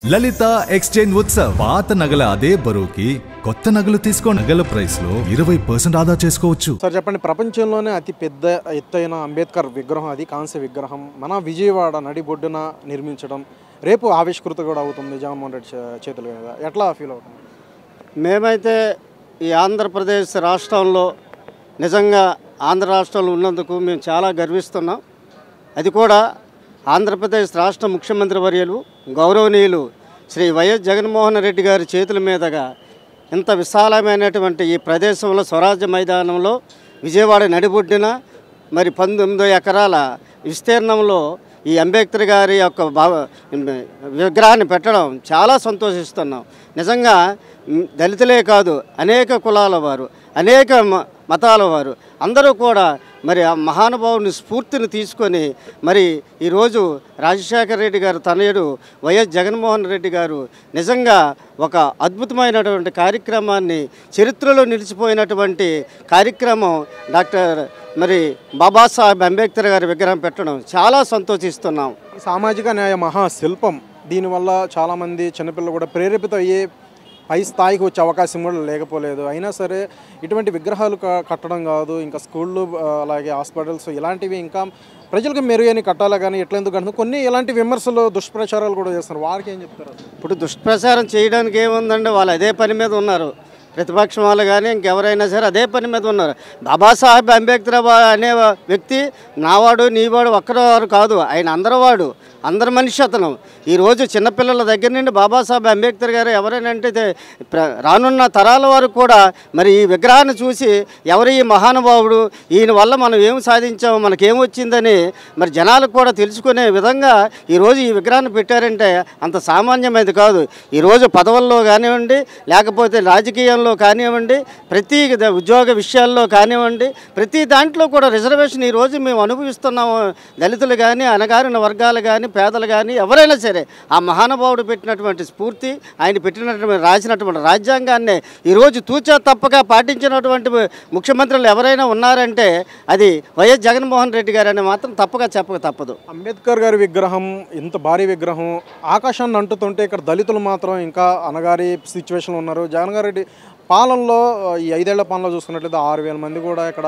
లలిత exchange Utsav పాత నగల అదే బరువుకి కొత్త నగలు తీసుకో నగల ప్రైస్ లో 20% ఆదా చేసుకోవచ్చు. సార్ చెప్పండి, ప్రపంచంలోనే అతి పెద్ద ఎత్తైన అంబేద్కర్ విగ్రహం, అది కాంస్య విగ్రహం మన విజయవాడ నడిబొడ్డున నిర్మించడం రేపు ఆవిష్కృత కూడా అవుతుంది జగన్మోహన్ రెడ్డి చేతుల మీద. ఎట్లా ఫీల్ అవుతుంది? మేమైతే ఈ ఆంధ్రప్రదేశ్ రాష్ట్రంలో నిజంగా ఆంధ్ర రాష్ట్రంలో ఉన్నందుకు మేము చాలా గర్విస్తున్నాం. అది కూడా ఆంధ్రప్రదేశ్ రాష్ట్ర ముఖ్యమంత్రి వర్యులు గౌరవనీయులు శ్రీ వైఎస్ జగన్మోహన్ రెడ్డి గారి చేతుల మీదుగా ఇంత విశాలమైనటువంటి ఈ ప్రదేశంలో స్వరాజ్య మైదానంలో విజయవాడ నడిబొడ్డున మరి 19 ఎకరాల విస్తీర్ణంలో ఈ అంబేద్కర్ గారి యొక్క విగ్రహాన్ని పెట్టడం చాలా సంతోషిస్తున్నాం. నిజంగా దళితులే కాదు, అనేక కులాల వారు, అనేక మతాల వారు అందరూ కూడా మరి ఆ మహానుభావుని స్ఫూర్తిని తీసుకొని మరి ఈరోజు రాజశేఖర రెడ్డి గారు తనయుడు వైఎస్ జగన్మోహన్ రెడ్డి గారు నిజంగా ఒక అద్భుతమైనటువంటి కార్యక్రమాన్ని, చరిత్రలో నిలిచిపోయినటువంటి కార్యక్రమం డాక్టర్ మరి బాబాసాహెబ్ అంబేద్కర్ గారి విగ్రహం పెట్టడం చాలా సంతోషిస్తున్నాం. సామాజిక న్యాయ మహాశిల్పం, దీనివల్ల చాలామంది చిన్నపిల్లలు కూడా ప్రేరేపిత అయ్యే పై స్థాయికి వచ్చే అవకాశం కూడా లేకపోలేదు. అయినా సరే ఇటువంటి విగ్రహాలు కట్టడం కాదు, ఇంకా స్కూళ్ళు అలాగే హాస్పిటల్స్ ఇలాంటివి ఇంకా ప్రజలకు మెరుగైన కట్టాలా కానీ ఎట్లా ఎందుకు అంటున్నారు. కొన్ని ఇలాంటి విమర్శలు, దుష్ప్రచారాలు కూడా చేస్తున్నారు. వారికి ఏం చెప్తారు? ఇప్పుడు దుష్ప్రచారం చేయడానికి ఏముందండి, వాళ్ళు అదే పని మీద ఉన్నారు. ప్రతిపక్షం వాళ్ళు కానీ ఇంకెవరైనా సరే అదే పని మీద ఉన్నారు. బాబాసాహెబ్ అంబేద్కర్ అనే వ్యక్తి నావాడు నీవాడు ఒక్కరు కాదు, ఆయన అందరివాడు, అందరి మనిషి అతను. ఈరోజు చిన్నపిల్లల దగ్గర నుండి బాబాసాహెబ్ అంబేద్కర్ గారు ఎవరైనా అంటే రానున్న తరాల వారు కూడా మరి ఈ విగ్రహాన్ని చూసి ఎవరు ఈ మహానుభావుడు, ఈయన వల్ల మనం ఏం సాధించాము, మనకేమొచ్చిందని మరి జనాలకు కూడా తెలుసుకునే విధంగా ఈరోజు ఈ విగ్రహాన్ని పెట్టారంటే అంత సామాన్యమైనది కాదు. ఈరోజు పదవుల్లో కానివ్వండి, లేకపోతే రాజకీయంలో కానివ్వండి, ప్రతి ఉద్యోగ విషయాల్లో కానివ్వండి, ప్రతి దాంట్లో కూడా రిజర్వేషన్ ఈరోజు మేము అనుభవిస్తున్నాము. దళితులు కానీ, అణగారిన వర్గాలు కానీ, పేదలు కానీ ఎవరైనా సరే ఆ మహానుభావుడు పెట్టినటువంటి స్ఫూర్తి, ఆయన పెట్టినటువంటి రాసినటువంటి రాజ్యాంగాన్ని ఈరోజు తూచా తప్పగా పాటించినటువంటి ముఖ్యమంత్రులు ఎవరైనా ఉన్నారంటే అది వైఎస్ జగన్మోహన్ రెడ్డి గారు అని మాత్రం తప్పగా చెప్పక తప్పదు. అంబేద్కర్ గారి విగ్రహం, ఇంత భారీ విగ్రహం ఆకాశాన్ని అంటుతుంటే ఇక్కడ దళితులు మాత్రం ఇంకా అనగారి సిచ్యువేషన్లో ఉన్నారు. జగన్ రెడ్డి పాలనలో ఈ 5 ఏళ్ల పాలనలో చూసుకున్నట్లయితే 6,000 మంది కూడా ఇక్కడ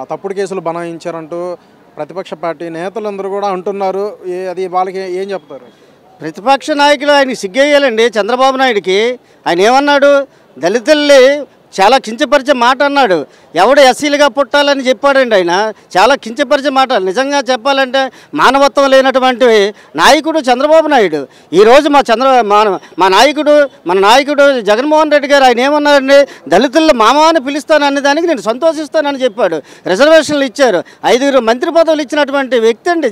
తప్పుడు కేసులు బనాయించారంటూ ప్రతిపక్ష పార్టీ నేతలందరూ కూడా అంటున్నారు. అది వాళ్ళకి ఏం చెప్తారు? ప్రతిపక్ష నాయకులు ఆయనకి సిగ్గేయాలండి. చంద్రబాబు నాయుడికి ఆయన ఏమన్నాడు, దళితుల్ని చాలా కించపరిచే మాట అన్నాడు. ఎవడు ఎస్సీలుగా పుట్టాలని చెప్పాడండి. ఆయన చాలా కించపరిచే మాట. నిజంగా చెప్పాలంటే మానవత్వం లేనటువంటి నాయకుడు చంద్రబాబు నాయుడు. ఈరోజు మా నాయకుడు జగన్మోహన్ రెడ్డి గారు ఆయన ఏమన్నారండి, దళితుల్లో మామ అని పిలుస్తాను అనే దానికి నేను సంతోషిస్తానని చెప్పాడు. రిజర్వేషన్లు ఇచ్చారు. 5 మంత్రి పదవులు ఇచ్చినటువంటి వ్యక్తి అండి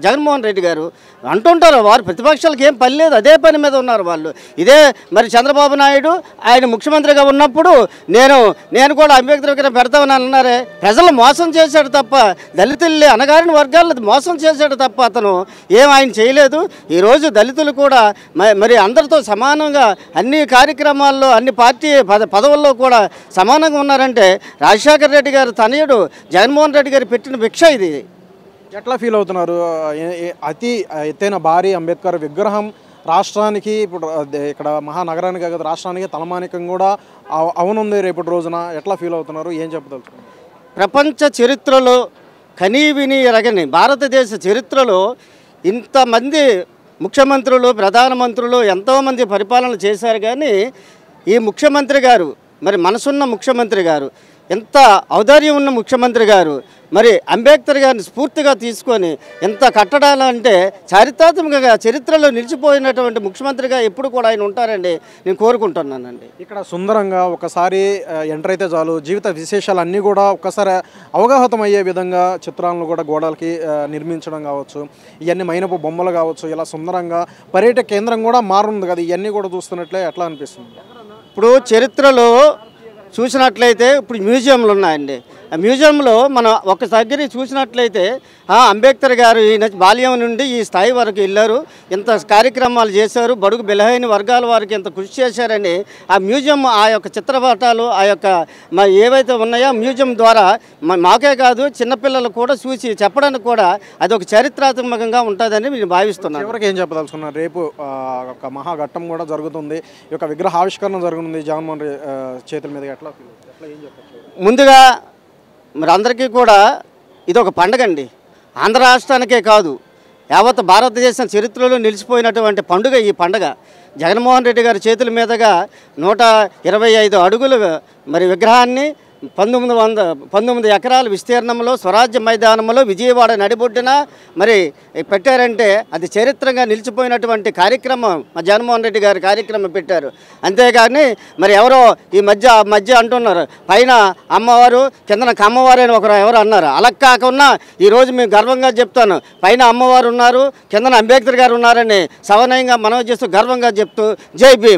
జగన్మోహన్ రెడ్డి గారు. అంటుంటారు వారు ప్రతిపక్షాలకు ఏం పని లేదు, అదే పని మీద ఉన్నారు వాళ్ళు. ఇదే మరి చంద్రబాబు నాయుడు ఆయన ముఖ్యమంత్రిగా ఉన్నప్పుడు నేను కూడా అంబేద్కర్ విగ్రహం పెడతామని అన్నారే. ప్రజలు మోసం చేశాడు తప్ప, దళితుల్ని అణగారిన వర్గాలను మోసం చేశాడు తప్ప అతను ఆయన చేయలేదు. ఈరోజు దళితులు కూడా మరి అందరితో సమానంగా అన్ని కార్యక్రమాల్లో, అన్ని పార్టీ పదవుల్లో కూడా సమానంగా ఉన్నారంటే రాజశేఖర రెడ్డి గారు తనయుడు జగన్మోహన్ రెడ్డి గారు పెట్టిన భిక్ష ఇది. ఎట్లా ఫీల్ అవుతున్నారు? అతి ఎత్తైన భారీ అంబేద్కర్ విగ్రహం రాష్ట్రానికి, ఇప్పుడు ఇక్కడ మహానగరానికి కాదు రాష్ట్రానికి తలమానికం కూడా అవునుంది రేపటి రోజున. ఎట్లా ఫీల్ అవుతున్నారు? ఏం చెప్పదలుచుకున్నారు? ప్రపంచ చరిత్రలో కనీవిని ఎరగని భారతదేశ చరిత్రలో ఇంతమంది ముఖ్యమంత్రులు, ప్రధానమంత్రులు ఎంతోమంది పరిపాలన చేశారు. కానీ ఈ ముఖ్యమంత్రి గారు మరి మనసున్న ముఖ్యమంత్రి గారు, ఎంత ఔదార్యం ఉన్న ముఖ్యమంత్రి గారు మరి అంబేద్కర్ గారిని స్ఫూర్తిగా తీసుకొని ఎంత కట్టడాలంటే చారిత్రాత్మకంగా చరిత్రలో నిలిచిపోయినటువంటి ముఖ్యమంత్రిగా ఎప్పుడు కూడా ఆయన ఉంటారండి నేను కోరుకుంటున్నానండి. ఇక్కడ సుందరంగా ఒకసారి ఎంటర్ అయితే చాలు, జీవిత విశేషాలు అన్నీ కూడా ఒక్కసారి అవగాహతం అయ్యే విధంగా చిత్రాలను కూడా గోడలకి నిర్మించడం కావచ్చు, ఇవన్నీ మైనపు బొమ్మలు కావచ్చు, ఇలా సుందరంగా పర్యాటక కేంద్రం కూడా మారుంది కదా. ఇవన్నీ కూడా చూస్తున్నట్లే ఎట్లా అనిపిస్తుంది? ఇప్పుడు చరిత్రలో చూసినట్లయితే ఇప్పుడు మ్యూజియంలు ఉన్నాయండి. ఆ మ్యూజియంలో మనం ఒక దగ్గర చూసినట్లయితే అంబేద్కర్ గారు ఈయన బాల్యం నుండి ఈ స్థాయి వరకు వెళ్ళారు, ఇంత కార్యక్రమాలు చేశారు, బడుగు బలహీన వర్గాల వారికి ఇంత కృషి చేశారని ఆ మ్యూజియం ఆ యొక్క చిత్రపటాలు ఆ యొక్క ఏవైతే ఉన్నాయో మ్యూజియం ద్వారా మాకే కాదు చిన్నపిల్లలు కూడా చూసి చెప్పడానికి కూడా అది ఒక చరిత్రాత్మకంగా ఉంటుందని నేను భావిస్తున్నాను. ఎవరికి ఏం చెప్పదలుచుకున్నారు? రేపు ఒక మహాఘట్టం కూడా జరుగుతుంది, ఈ యొక్క విగ్రహావిష్కరణ జరుగుతుంది జగన్మోహన్ చేతుల మీద. ఎట్లా ఏం చెప్పచ్చు? ముందుగా మరి అందరికీ కూడా ఇది ఒక పండుగ అండి. ఆంధ్ర రాష్ట్రానికే కాదు యావత్ భారతదేశం చరిత్రలో నిలిచిపోయినటువంటి పండుగ ఈ పండుగ. జగన్మోహన్ రెడ్డి గారి చేతుల మీదుగా 125 అడుగుల మరి విగ్రహాన్ని 19 ఎకరాల విస్తీర్ణంలో స్వరాజ్య మైదానంలో విజయవాడ నడిబొడ్డున మరి పెట్టారంటే అది చరిత్రగా నిలిచిపోయినటువంటి కార్యక్రమం జగన్మోహన్ రెడ్డి గారి కార్యక్రమం పెట్టారు. అంతేగాని మరి ఎవరో ఈ మధ్య అంటున్నారు పైన అమ్మవారు కిందన కమ్మవారు అని ఒకరు ఎవరు అన్నారు. అలా కాకుండా ఈరోజు మేము గర్వంగా చెప్తాను, పైన అమ్మవారు ఉన్నారు, కిందన అంబేద్కర్ గారు ఉన్నారని సవనయంగా మనవి చేస్తూ గర్వంగా చెప్తూ జై భీమ్.